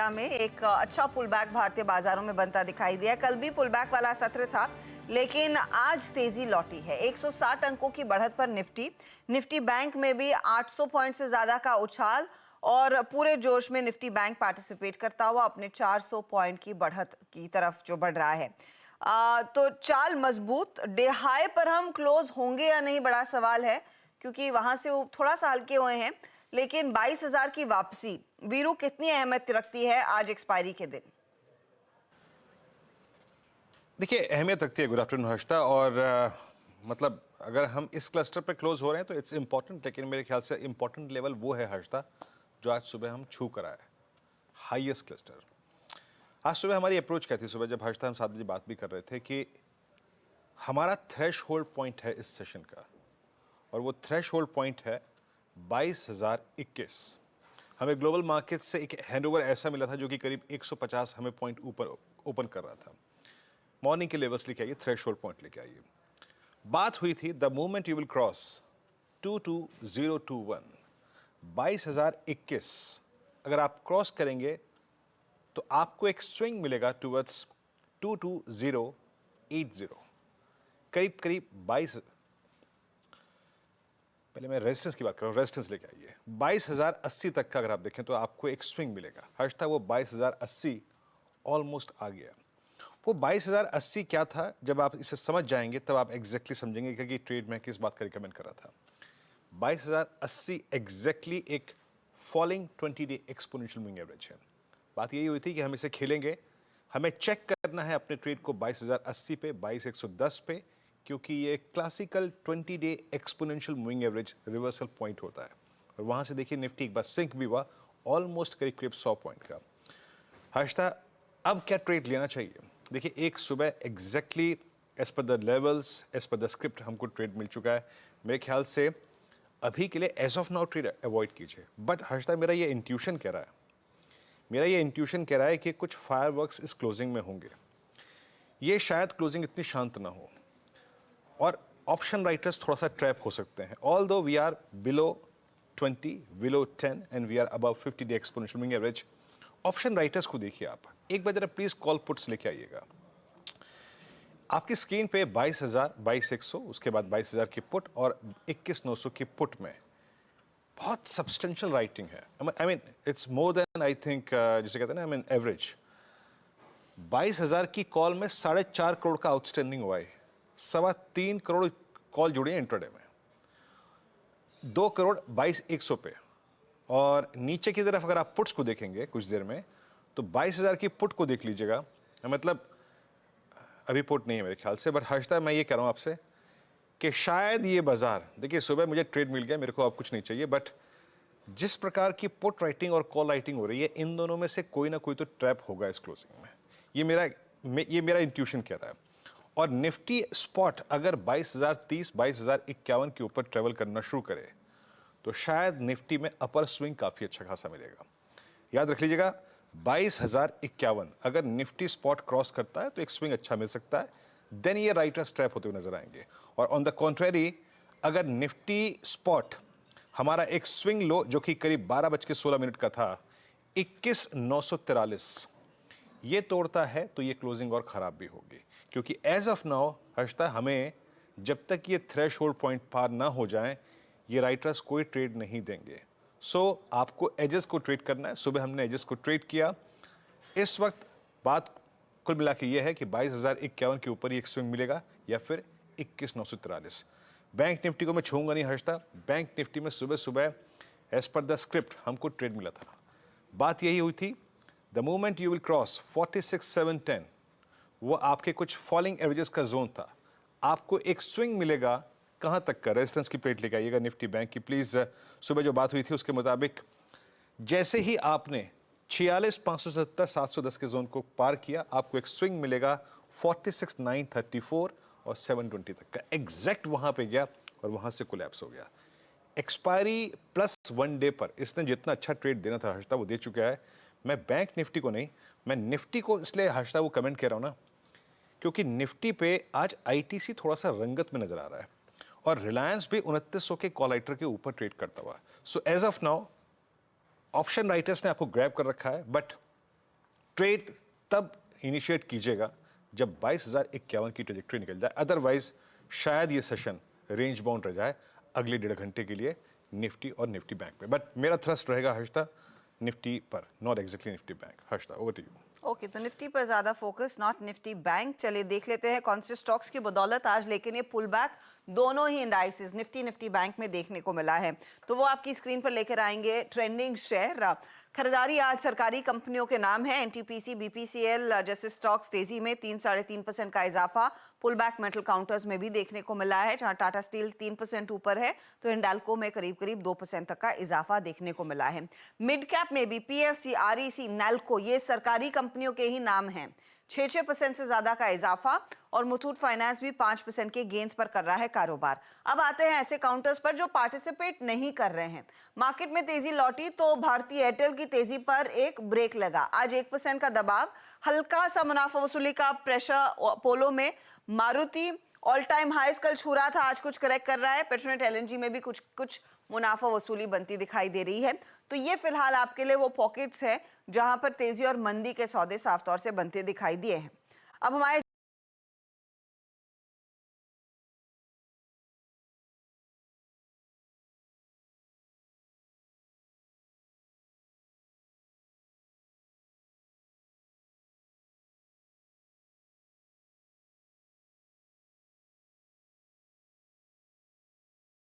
Data में एक अच्छा पुल बैक भारतीय बाजारों में बनता दिखाई दिया। कल भी पुल बैक वाला सत्र था, लेकिन आज तेजी लौटी है। 160 अंकों की बढ़त पर निफ्टी बैंक में भी 800 पॉइंट से ज्यादा का उछाल और पूरे जोश में निफ्टी बैंक पार्टिसिपेट करता हुआ अपने 400 पॉइंट की बढ़त की तरफ जो बढ़ रहा है। तो चाल मजबूत, डे हाई पर हम क्लोज होंगे या नहीं बड़ा सवाल है, क्योंकि वहां से थोड़ा सा हल्के हुए हैं। लेकिन 22,000 की वापसी वीरू कितनी अहमियत रखती है आज एक्सपायरी के दिन? देखिए, अहमियत रखती है। Good afternoon Harshita. और मतलब अगर हम इस क्लस्टर पे क्लोज हो रहे हैं तो इट्स इंपॉर्टेंट, लेकिन मेरे ख्याल से इंपॉर्टेंट लेवल वो है हर्षिता जो आज सुबह हम छू कर आए, हाईएस्ट क्लस्टर। आज सुबह हमारी अप्रोच क्या थी? सुबह जब हर्षिता हम 7 बजे बात भी कर रहे थे कि हमारा थ्रेश होल्ड पॉइंट है इस सेशन का, और वो थ्रेश होल्ड पॉइंट है 22,021। हमें ग्लोबल मार्केट से एक हैंडओवर ऐसा मिला था जो कि करीब 150 हमें पॉइंट ऊपर ओपन कर रहा था। मॉर्निंग के लेवल्स लेके आइए, थ्रेश होल्ड पॉइंट लेके आइए। बात हुई थी the moment you will cross 22021, 22,021 अगर आप क्रॉस करेंगे तो आपको एक स्विंग मिलेगा टूवर्ड्स 22080, करीब करीब 22। पहले मैं रेजिस्टेंस की बात कर रहा हूँ, रेजिस्टेंस लेके आइए। 22,080 तक का अगर आप देखें तो आपको एक स्विंग मिलेगा। हर्षता वो 22,080 ऑलमोस्ट आ गया। वो 22,080 क्या था? जब आप इसे समझ जाएंगे तब आप एग्जैक्टली समझेंगे कि ट्रेड में किस बात का रिकमेंड कर रहा था। 22,080 एग्जैक्टली एक falling 20 day exponential moving average है। बात यही हुई थी कि हम इसे खेलेंगे, हमें चेक करना है अपने ट्रेड को 22,080 पे, 22,110 पे, क्योंकि ये classical 20 day exponential moving average reversal point होता है। और वहाँ से देखिए निफ्टी एक बार सिंक भी हुआ ऑलमोस्ट करीब करीब 100 पॉइंट का। हर्षता, अब क्या ट्रेड लेना चाहिए? देखिए, एक सुबह exactly as per the levels, as per the script हमको ट्रेड मिल चुका है। मेरे ख्याल से अभी के लिए as of now trade avoid कीजिए। बट हर्षता, मेरा ये इंट्यूशन कह रहा है कि कुछ फायरवर्क्स इस क्लोजिंग में होंगे। ये शायद क्लोजिंग इतनी शांत ना हो और ऑप्शन राइटर्स थोड़ा सा ट्रैप हो सकते हैं। Although we are below 20, below 10 and we are above 50 day exponential moving average. Option writers को देखिए आप, एक बार जरा प्लीज कॉल पुट्स लेके आइएगा। आपकी स्क्रीन पे 22,000, 22,100, उसके बाद 22,000 की पुट और 21,900 की पुट में बहुत सब्सटेंशियल राइटिंग है। I mean it's more than, I think जिसे कहते हैं ना, आई मीन एवरेज। 22,000 की कॉल में 4.5 करोड़ का आउटस्टैंडिंग हुआ है। 3.25 करोड़ कॉल जुड़ी है इंट्राडे में, 2 करोड़ 22,100 पे। और नीचे की तरफ अगर आप पुट्स को देखेंगे कुछ देर में तो 22,000 की पुट को देख लीजिएगा। मतलब अभी पुट नहीं है मेरे ख्याल से, बट हर्षता मैं ये कह रहा हूँ आपसे कि शायद ये बाजार, देखिए सुबह मुझे ट्रेड मिल गया, मेरे को अब कुछ नहीं चाहिए, बट जिस प्रकार की पुट राइटिंग और कॉल राइटिंग हो रही है, इन दोनों में से कोई ना कोई तो ट्रैप होगा इस क्लोजिंग में। ये मेरा इंट्यूशन कह रहा है। और निफ्टी स्पॉट अगर 22,030, 22,051 के ऊपर ट्रेवल करना शुरू करे तो शायद निफ्टी में अपर स्विंग काफी अच्छा खासा मिलेगा। याद रख लीजिएगा, 22,051 अगर निफ्टी स्पॉट क्रॉस करता है तो एक स्विंग अच्छा मिल सकता है। देन ये राइटर्स ट्रैप होते हुए नजर आएंगे। और ऑन द कॉन्ट्रेरी, अगर निफ्टी स्पॉट हमारा एक स्विंग लो जो कि करीब 12:16 का था, 21,943, ये तोड़ता है तो ये क्लोजिंग और खराब भी होगी। क्योंकि एज ऑफ नाउ हर्षता, हमें जब तक ये थ्रेश होल्ड पॉइंट पार ना हो जाए, ये राइटर्स कोई ट्रेड नहीं देंगे। सो आपको एजेस को ट्रेड करना है। सुबह हमने एजेस को ट्रेड किया। इस वक्त बात कुल मिला के ये है कि 22,051 के ऊपर ही एक स्विंग मिलेगा या फिर 21,943। बैंक निफ्टी को मैं छूंगा नहीं हर्षता। बैंक निफ्टी में सुबह सुबह एज पर द स्क्रिप्ट हमको ट्रेड मिला था। बात यही हुई थी, the moment you will cross 46,710, वो आपके कुछ फॉलिंग एवरेजेस का जोन था। आपको एक स्विंग मिलेगा कहां तक का? रेजिस्टेंस की प्लेट लेके आइएगा निफ्टी बैंक की प्लीज। सुबह जो बात हुई थी उसके मुताबिक जैसे ही आपने 46,570, 710 के जोन को पार किया, आपको एक स्विंग मिलेगा 46,934 और 720 तक का। एग्जैक्ट वहां पे गया और वहां से कोलैप्स हो गया। एक्सपायरी प्लस 1 डे पर इसने जितना अच्छा ट्रेड देना था हर्षता, वो दे चुका है। मैं बैंक निफ्टी को नहीं, मैं निफ्टी को इसलिए हर्षता वो कमेंट कह रहा हूं ना, क्योंकि निफ्टी पे आज आईटीसी थोड़ा सा रंगत में नजर आ रहा है और रिलायंस भी 2900 के कॉल राइटर के ऊपर ट्रेड करता हुआ। So as of now option writers ने आपको ग्रैब कर रखा है, बट ट्रेड तब इनिशिएट कीजिएगा जब 22,051 की ट्रेजेक्टरी निकल जाए, अदरवाइज शायद ये सेशन रेंज बाउंड रह जाए अगले 1.5 घंटे के लिए निफ्टी और निफ्टी बैंक पे। बट मेरा थ्रस्ट रहेगा हर्षदा निफ्टी पर, not exactly Nifty bank. Harshada, over to you. Okay, तो निफ्टी पर ज्यादा फोकस, नॉट निफ्टी बैंक। चलिए देख लेते हैं कौन से स्टॉक्स की बदौलत आज लेकिन ये पुल बैक दोनों ही इंडाइसेस निफ्टी बैंक में देखने को मिला है, तो वो आपकी स्क्रीन पर लेकर आएंगे। ट्रेंडिंग शेयर खरीदारी आज सरकारी कंपनियों के नाम है। एनटीपीसी, बीपीसीएल जैसे स्टॉक्स तेजी में 3-3.5% का इजाफा पुल बैक मेटल काउंटर्स में भी देखने को मिला है, जहां टाटा स्टील 3% ऊपर है तो हिंडाल्को में करीब 2% तक का इजाफा देखने को मिला है। मिड कैप में भी पीएफसी, आरईसी, नैल्को ये सरकारी कंपनियों के ही नाम हैं, 6% से ज्यादा का इजाफा, और मुथूट फाइनेंस भी 5% के गेन्स पर कर रहा है कारोबार। अब आते हैं ऐसे काउंटर्स पर जो पार्टिसिपेट नहीं कर रहे हैं। मार्केट में तेजी लौटी तो भारतीय एयरटेल की तेजी पर एक ब्रेक लगा। आज 1% का दबाव, हल्का सा मुनाफा वसूली का प्रेशर अपोलो में। मारुति ऑल टाइम हाईस कल छू रहा था, आज कुछ करेक्ट कर रहा है। पेट्रोनेट एलएनजी में भी कुछ मुनाफा वसूली बनती दिखाई दे रही है। तो ये फिलहाल आपके लिए वो पॉकेट्स है जहां पर तेजी और मंदी के सौदे साफ तौर से बनते दिखाई दिए हैं। अब हमारे